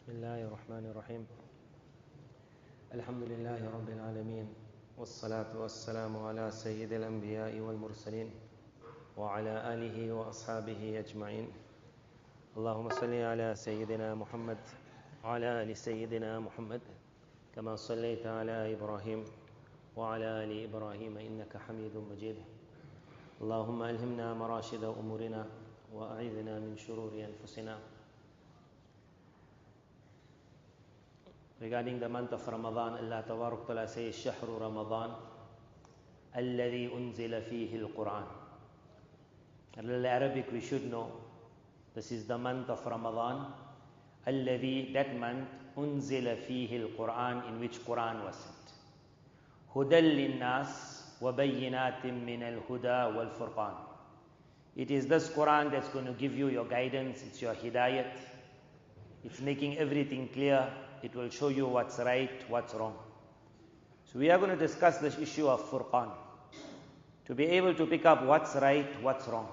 بسم الله الرحمن الرحيم الحمد لله رب العالمين والصلاة والسلام على سيد الأنبياء والمرسلين وعلى آله وأصحابه أجمعين اللهم صل على سيدنا محمد وعلى آل سيدنا محمد كما صليت على إبراهيم وعلى آل إبراهيم إنك حميد مجيد اللهم ألهمنا مراشد أمورنا وأعذنا من شرور أنفسنا. Regarding the month of Ramadan, Allah Tabarak Ta'ala says, Shahru Ramadan, Alladhi unzila fihi al-Quran. In Arabic we should know, this is the month of Ramadan, Alladhi, that month, unzila fihi al-Quran, in which Quran was sent. Hudal linnas wa bayyinatim min al-huda wal-furqan. It is this Quran that's going to give you your guidance, it's your hidayat, it's making everything clear. It will show you what's right, what's wrong. So we are going to discuss this issue of Furqan, to be able to pick up what's right, what's wrong.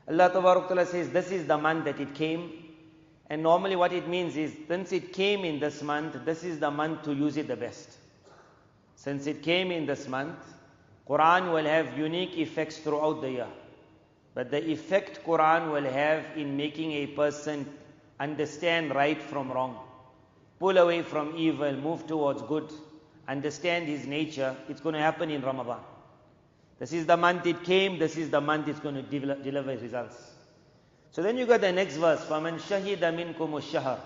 Allah Ta'ala says this is the month that it came, and normally what it means is, since it came in this month, this is the month to use it the best. Since it came in this month, Quran will have unique effects throughout the year. But the effect Quran will have in making a person understand right from wrong, pull away from evil, move towards good, understand his nature, it's going to happen in Ramadan. This is the month it came, this is the month it's going to deliver results. So then you got the next verse, فَمَنْ شَهِدَ مِنْكُمُ الشَّهَرِ.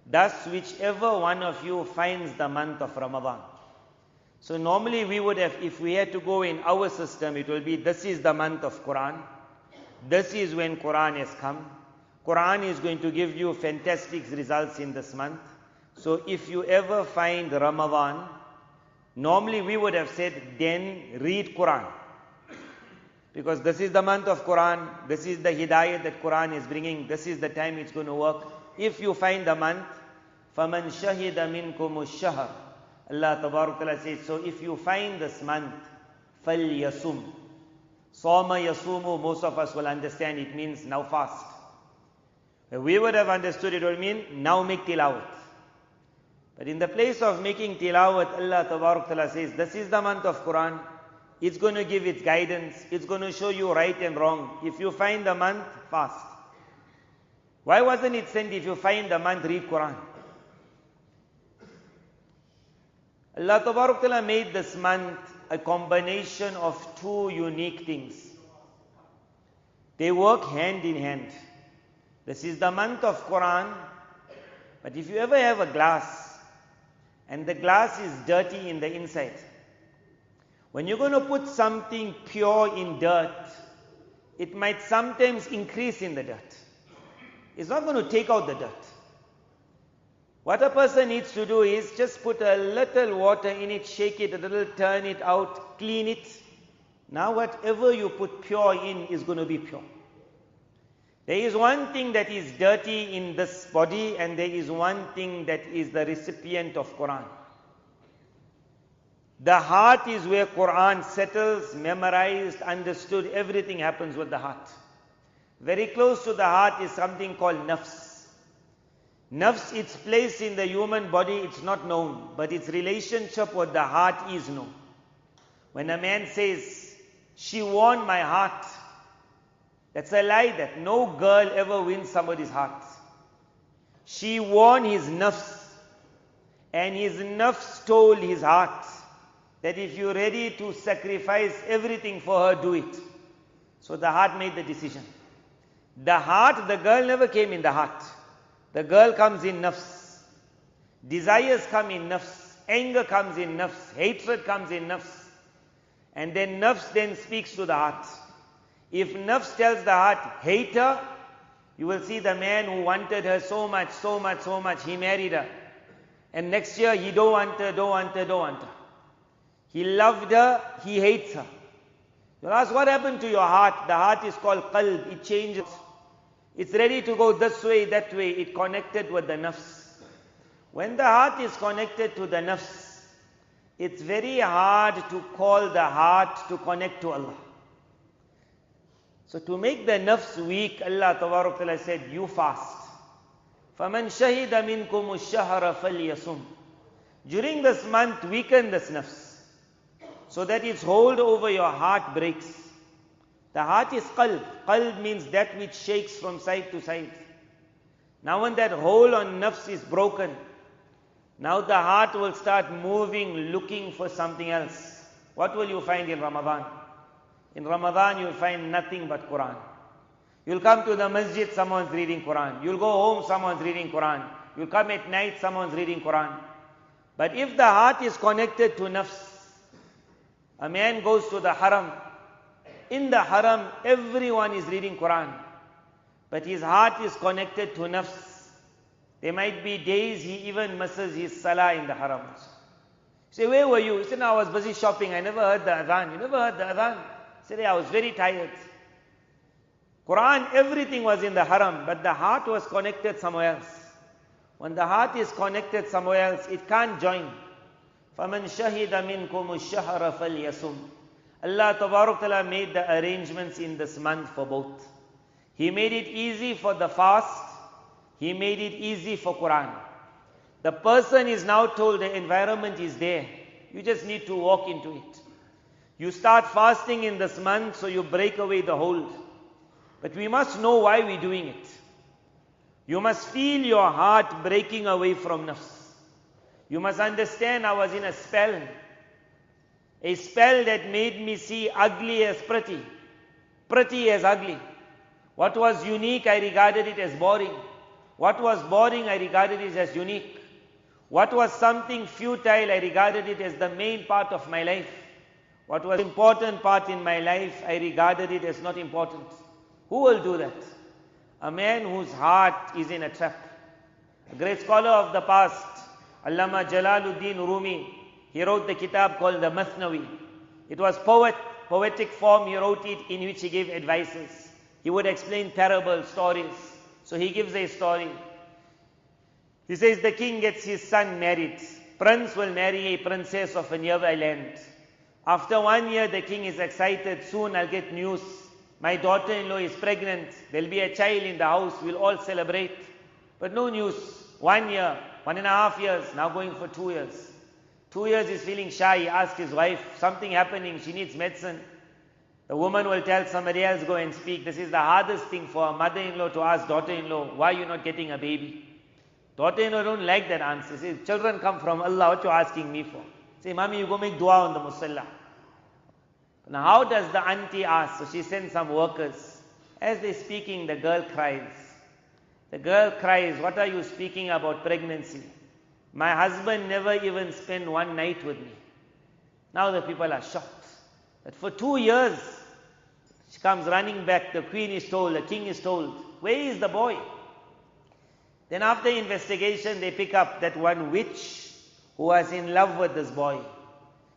Thus, whichever one of you finds the month of Ramadan. So normally we would have, if we had to go in our system, it will be, this is the month of Quran, this is when Quran has come, Quran is going to give you fantastic results in this month. So if you ever find Ramadan, normally we would have said, then read Quran. Because this is the month of Quran, this is the hidayah that Quran is bringing, this is the time it's going to work. If you find the month, فَمَنْ شَهِدَ مِنْكُمُ الشَّهَرِ. Allah Ta'ala says, so if you find this month, فَلْيَسُمْ. Sawma yasumu, most of us will understand it means now fast. We would have understood it would mean now make tilawat. But in the place of making tilawat, Allah Ta'ala says, this is the month of Quran. It's going to give its guidance. It's going to show you right and wrong. If you find the month, fast. Why wasn't it sent if you find the month, read Quran? Allah Ta'ala made this month a combination of two unique things. They work hand in hand. This is the month of Quran, but if you ever have a glass, and the glass is dirty in the inside, when you're going to put something pure in dirt, it might sometimes increase in the dirt. It's not going to take out the dirt. What a person needs to do is just put a little water in it, shake it a little, turn it out, clean it. Now whatever you put pure in is going to be pure. There is one thing that is dirty in this body, and there is one thing that is the recipient of Quran. The heart is where Quran settles, memorized, understood, everything happens with the heart. Very close to the heart is something called nafs. Nafs, its place in the human body, it's not known, but its relationship with the heart is known. When a man says, she won my heart, that's a lie. That no girl ever wins somebody's heart. She won his nafs, and his nafs told his heart that if you're ready to sacrifice everything for her, do it. So the heart made the decision. The heart, the girl never came in the heart. The girl comes in nafs. Desires come in nafs. Anger comes in nafs. Hatred comes in nafs. And then nafs then speaks to the heart. If nafs tells the heart, hate her, you will see the man who wanted her so much, he married her. And next year, he don't want her. He loved her, he hates her. You'll ask, what happened to your heart? The heart is called qalb, it changes. It's ready to go this way, that way. It connected with the nafs. When the heart is connected to the nafs, it's very hard to call the heart to connect to Allah. So to make the nafs weak, Allah Ta'ala said, you fast. فَمَنْ شَهِدَ مِنْكُمُ الشَّهْرَ فَلْيَصُمْ. During this month, weaken this nafs, so that its hold over your heart breaks. The heart is qalb. Qalb means that which shakes from side to side. Now when that hold on nafs is broken, now the heart will start moving, looking for something else. What will you find in Ramadan? In Ramadan you'll find nothing but Quran. You'll come to the masjid, someone's reading Quran. You'll go home, someone's reading Quran. You'll come at night, someone's reading Quran. But if the heart is connected to nafs, a man goes to the haram. In the haram, everyone is reading Quran. But his heart is connected to nafs. There might be days he even misses his salah in the haram. You say, where were you? He said, no, I was busy shopping. I never heard the adhan. You never heard the adhan? He said, yeah, I was very tired. Quran, everything was in the haram, but the heart was connected somewhere else. When the heart is connected somewhere else, it can't join. فَمَنْ شَهِدَ مِنْكُمُ الشَّهْرَ فَلْيَصُمْ. Allah Tabarak Ta'ala made the arrangements in this month for both. He made it easy for the fast. He made it easy for Quran. The person is now told the environment is there. You just need to walk into it. You start fasting in this month, so you break away the hold. But we must know why we're doing it. You must feel your heart breaking away from nafs. You must understand I was in a spell. A spell that made me see ugly as pretty. Pretty as ugly. What was unique, I regarded it as boring. What was boring, I regarded it as unique. What was something futile, I regarded it as the main part of my life. What was important part in my life, I regarded it as not important. Who will do that? A man whose heart is in a trap. A great scholar of the past, Allama Jalaluddin Rumi, he wrote the kitab called the Mathnawi. It was poetic form, he wrote it, in which he gave advices. He would explain parables, stories. So he gives a story. He says the king gets his son married. Prince will marry a princess of a nearby land. After 1 year, the king is excited. Soon I'll get news. My daughter-in-law is pregnant. There'll be a child in the house. We'll all celebrate. But no news. 1 year, 1.5 years, now going for 2 years. 2 years he's feeling shy. He asks his wife, something happening, she needs medicine. The woman will tell somebody else, go and speak. This is the hardest thing for a mother-in-law to ask daughter-in-law, why are you not getting a baby? Daughter-in-law don't like that answer. Say, children come from Allah, what you asking me for? Say, mommy, you go make dua on the musalla. Now how does the auntie ask? So she sends some workers. As they're speaking, the girl cries. The girl cries, what are you speaking about pregnancy? My husband never even spent one night with me. Now the people are shocked. That for 2 years, she comes running back, the queen is told, the king is told, where is the boy? Then after investigation, they pick up that one witch who was in love with this boy.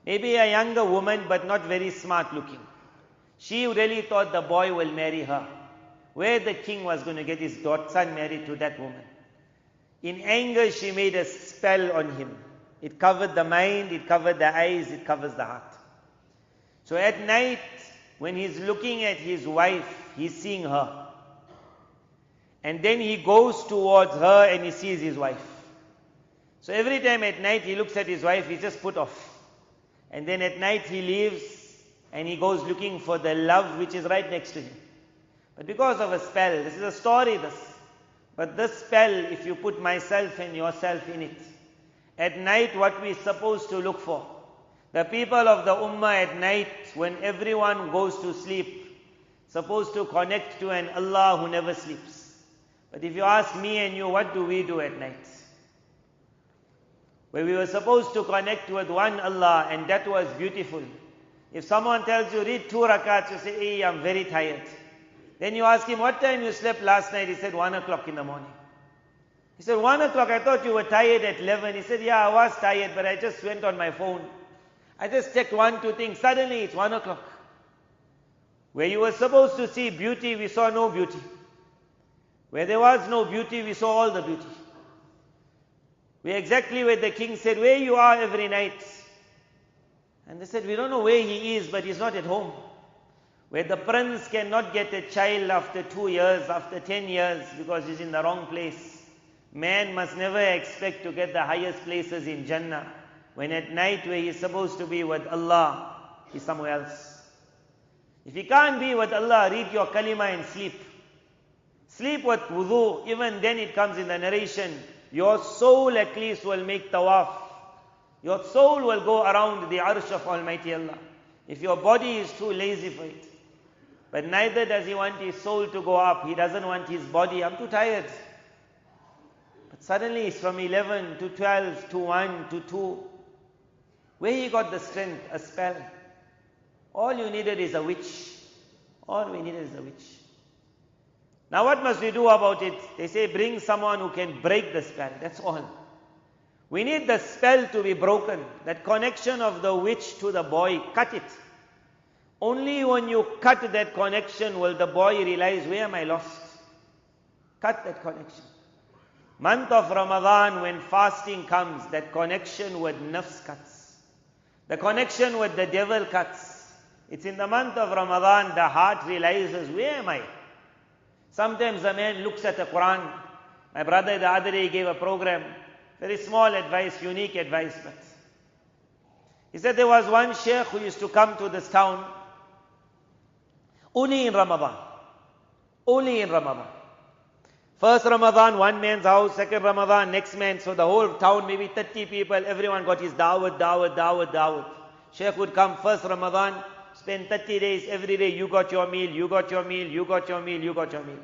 Maybe a younger woman, but not very smart looking. She really thought the boy will marry her. Where the king was going to get his son married to that woman. In anger, she made a spell on him. It covered the mind, it covered the eyes, it covers the heart. So at night, when he's looking at his wife, he's seeing her. And then he goes towards her and he sees his wife. So every time at night he looks at his wife, he's just put off. And then at night he leaves and he goes looking for the love which is right next to him. But because of a spell, this is a story but this spell, if you put myself and yourself in it, at night what we're supposed to look for. The people of the Ummah at night, when everyone goes to sleep, supposed to connect to an Allah who never sleeps. But if you ask me and you, what do we do at night? Where we were supposed to connect with one Allah, and that was beautiful. If someone tells you, read 2 rakats, you say, hey, I'm very tired. Then you ask him, what time you slept last night? He said, 1 o'clock in the morning. He said, 1 o'clock, I thought you were tired at 11. He said, yeah, I was tired, but I just went on my phone. I just checked 1, 2 things. Suddenly it's 1 o'clock. Where you were supposed to see beauty, we saw no beauty. Where there was no beauty, we saw all the beauty. We're exactly where the king said, where you are every night. And they said, we don't know where he is, but he's not at home. Where the prince cannot get a child after 2 years, after 10 years, because he's in the wrong place. Man must never expect to get the highest places in Jannah when at night where he's supposed to be with Allah, he's somewhere else. If you can't be with Allah, read your kalima and sleep. Sleep with wudu. Even then it comes in the narration, your soul at least will make tawaf. Your soul will go around the arsh of Almighty Allah. If your body is too lazy for it. But neither does he want his soul to go up. He doesn't want his body. I'm too tired. But suddenly it's from 11 to 12 to 1 to 2. Where he got the strength? A spell. All you needed is a witch. All we needed is a witch. Now what must we do about it? They say bring someone who can break the spell. That's all. We need the spell to be broken. That connection of the witch to the boy, cut it. Only when you cut that connection will the boy realize, where am I lost? Cut that connection. Month of Ramadan, when fasting comes, that connection with nafs cuts. The connection with the devil cuts. It's in the month of Ramadan, the heart realizes, where am I? Sometimes a man looks at the Quran. My brother the other day gave a program. Very small advice, unique advice. But he said there was one sheikh who used to come to this town only in Ramadan. Only in Ramadan. First Ramadan, one man's house. Second Ramadan, next man. So the whole town, maybe 30 people, everyone got his dawat. Sheikh would come first Ramadan, spend 30 days, every day you got your meal, you got your meal, you got your meal, you got your meal.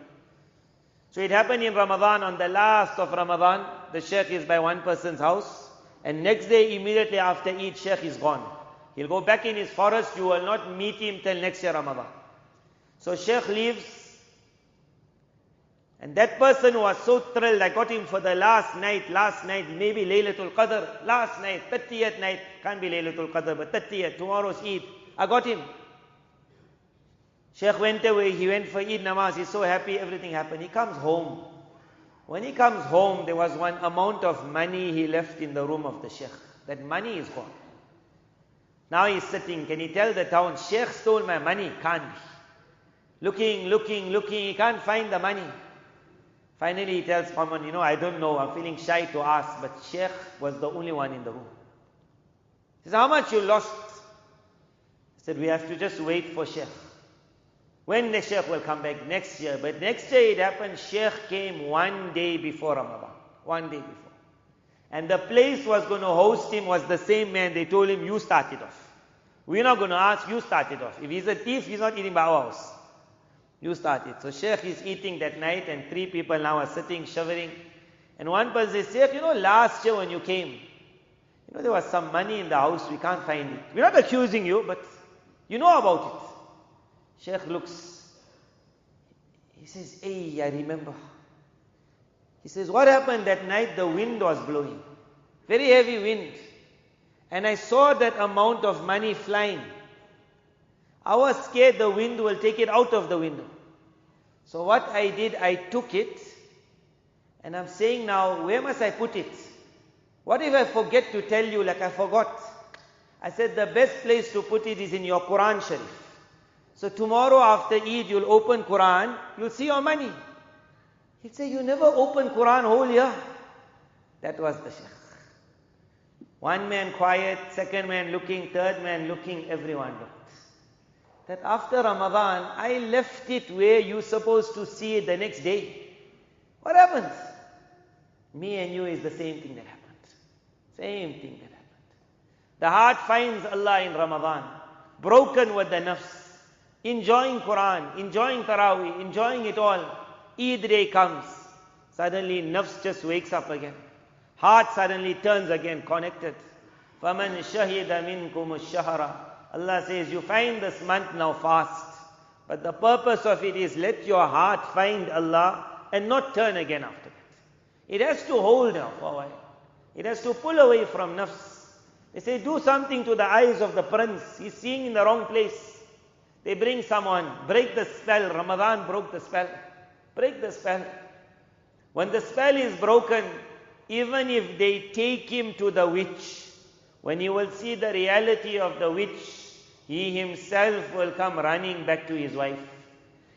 So it happened in Ramadan, on the last of Ramadan, the sheikh is by one person's house, and next day immediately after Eid, sheikh is gone. He'll go back in his forest, you will not meet him till next year Ramadan. So sheikh leaves, and that person was so thrilled, I got him for the last night, maybe Laylatul Qadr, last night, 30th night, can't be Laylatul Qadr, but 30th, tomorrow's Eid, I got him. Sheikh went away, he went for Eid namaz, he's so happy, everything happened. He comes home. When he comes home, there was one amount of money he left in the room of the sheikh. That money is gone. Now he's sitting, can he tell the town, sheikh stole my money? Can't be. Looking, he can't find the money. Finally he tells someone, I don't know, I'm feeling shy to ask, but sheikh was the only one in the room. He says, how much you lost? He said, we have to just wait for sheikh. When the sheikh will come back? Next year. But next year it happened, sheikh came one day before Ramadan. One day before. And the place was going to host him was the same man. They told him, you start it off. We're not going to ask, you start it off. If he's a thief, he's not eating by our house. You start it. So sheikh is eating that night and 3 people now are sitting, shivering. And one person says, sheikh, last year when you came, there was some money in the house, we can't find it. We're not accusing you, but you know about it. Sheikh looks, he says, hey, I remember. He says, what happened that night? The wind was blowing. Very heavy wind. And I saw that amount of money flying. I was scared the wind will take it out of the window. So what I did, I took it. And I'm saying now, where must I put it? What if I forget to tell you like I forgot? I said the best place to put it is in your Quran Sharif. So tomorrow after Eid, you'll open Quran, you'll see your money. He'd say, you never open Quran whole year. That was the sheikh. One man quiet, second man looking, third man looking, everyone looked. That after Ramadan, I left it where you're supposed to see it the next day. What happens? Me and you is the same thing that happened. Same thing that happened. The heart finds Allah in Ramadan, broken with the nafs. Enjoying Quran, enjoying Taraweeh, enjoying it all. Eid day comes. Suddenly nafs just wakes up again. Heart suddenly turns again, connected. فَمَنْ شَهِدَ مِنْكُمُ الشَّهْرَ. Allah says, you find this month now fast. But the purpose of it is let your heart find Allah and not turn again after that. It has to hold now for a while. It has to pull away from nafs. They say, do something to the eyes of the prince. He's seeing in the wrong place. They bring someone, break the spell. Ramadan broke the spell. Break the spell. When the spell is broken, even if they take him to the witch, when he will see the reality of the witch, he himself will come running back to his wife.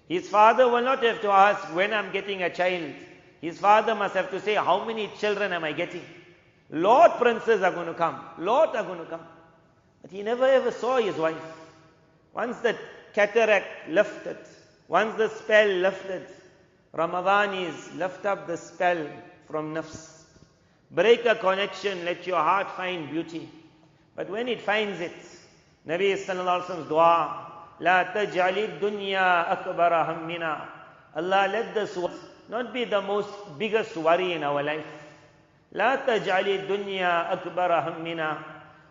His father will not have to ask when I'm getting a child. His father must have to say, how many children am I getting? Lot princes are going to come. Lot are going to come. But he never ever saw his wife. Once the cataract lifted, once the spell lifted, Ramadan is lift up the spell from nafs. Break a connection, let your heart find beauty. But when it finds it, Nabi sallallahu alaihi wasallam's dua, La taj'ali dunya akbara hammina. Allah, let this not be the most biggest worry in our life. La taj'ali dunya akbara hammina.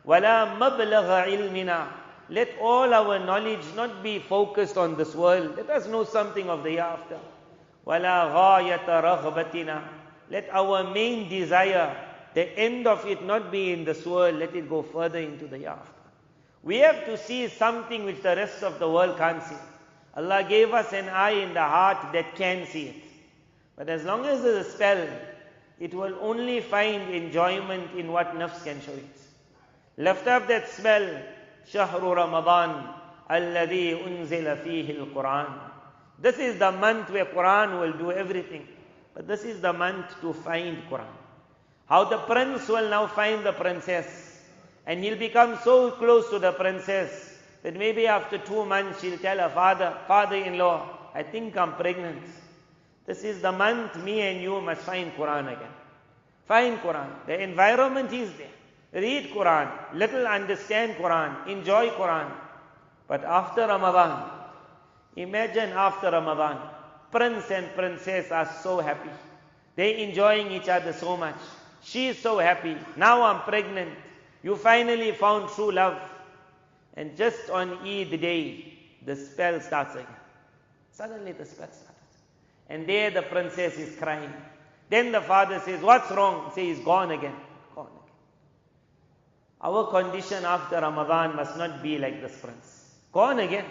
Wala mablagha ilmina. Let all our knowledge not be focused on this world. Let us know something of the hereafter. Wala ghayata raghbatina. Let our main desire, the end of it not be in this world. Let it go further into the hereafter. We have to see something which the rest of the world can't see. Allah gave us an eye in the heart that can see it. But as long as there's a spell, it will only find enjoyment in what nafs can show it. Lift up that spell, Shahru Ramadan, alladhi unzila fihi al-Quran. This is the month where Quran will do everything. But this is the month to find Quran. How the prince will now find the princess. And he'll become so close to the princess that maybe after 2 months she'll tell her father-in-law, I think I'm pregnant. This is the month me and you must find Quran again. Find Quran. The environment is there. Read Quran. Little understand Quran. Enjoy Quran. But after Ramadan, imagine after Ramadan, prince and princess are so happy. They're enjoying each other so much. She's so happy. Now I'm pregnant. You finally found true love. And just on Eid day, the spell starts again. Suddenly the spell starts. And there the princess is crying. Then the father says, what's wrong? He says, he's gone again. Gone again. Our condition after Ramadan must not be like this prince. Gone again.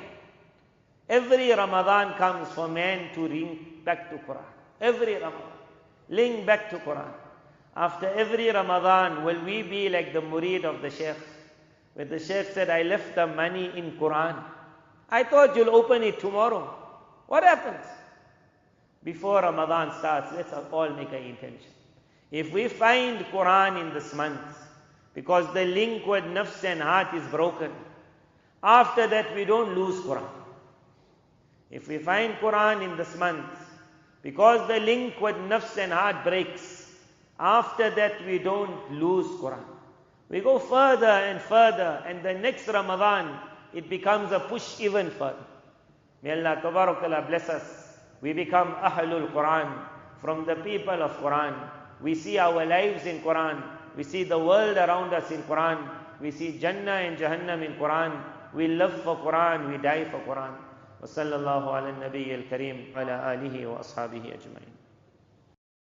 Every Ramadan comes for man to link back to Quran. Every Ramadan. Link back to Quran. After every Ramadan, will we be like the murid of the Sheikh? Where the Sheikh said, I left the money in Quran. I thought you'll open it tomorrow. What happens? Before Ramadan starts, let's all make an intention. If we find Quran in this month, because the link with nafs and heart is broken, after that we don't lose Quran. If we find Quran in this month, because the link with nafs and heart breaks, after that we don't lose Quran. We go further and further, and the next Ramadan, it becomes a push even further. May Allah Tabarakala bless us. We become Ahlul Quran, from the people of Quran. We see our lives in Quran. We see the world around us in Quran. We see Jannah and Jahannam in Quran. We live for Quran, we die for Quran. Wa sallallahu ala nabiyyi al-kareem wa ala alihi wa ashabihi ajma'in.